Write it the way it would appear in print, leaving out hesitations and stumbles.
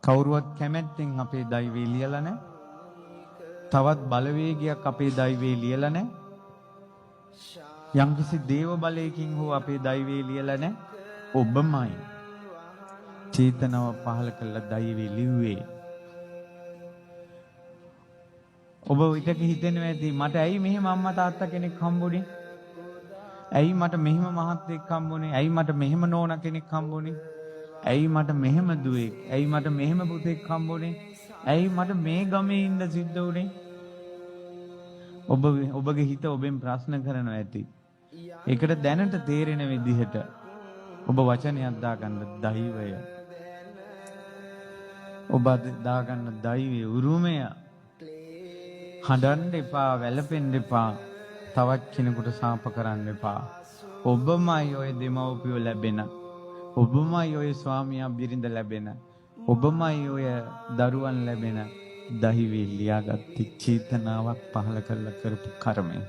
කවුරුවත් කැමැත්තෙන් අපේ දෛවයේ ලියලා නැහැ. තවත් බලවේගයක් අපේ දෛවයේ ලියලා නැහැ. යම්කිසි දේව බලයකින් හෝ අපේ දෛවයේ ලියලා නැහැ. ඔබමයි චේතනාව පහල කළ දෛවයේ ලිව්වේ. ඔබ විතක හිතෙනවා ඇති මට ඇයි මෙහෙම අම්මා තාත්තා කෙනෙක් හම්බුනේ? ඇයි මට මෙහෙම මහත්තයෙක් හම්බුනේ? ඇයි මට මෙහෙම නෝනා කෙනෙක් හම්බුනේ? ඇයි මට මෙහෙම දුවෙක්? ඇයි මට මෙහෙම පුතෙක් හම්බුනේ? ඇයි මට මේ ගමේ ඉන්න සිද්ධ වුනේ? ඔබගේ හිත ඔබෙන් ප්‍රශ්න කරනවා ඇති. ඒකට දැනට තේරෙන විදිහට ඔබ වචනයක් දාගන්න දෛවය. ඔබ දාගන්න දෛවයේ උරුමය. හඬන්න එපා, වැළපෙන්න එපා, තවත් කෙනෙකුට සාප කරන්න එපා. ඔබමයි ඔය දෙමව්පියෝ ලැබෙන, ඔබමයි ඔය ස්වාමියා බිරිඳ ලැබෙන, ඔබමයි ඔය දරුවන් ලැබෙන දෛවයේ ලියාගත් චේතනාවක් පහල කරලා කරපු කර්මය.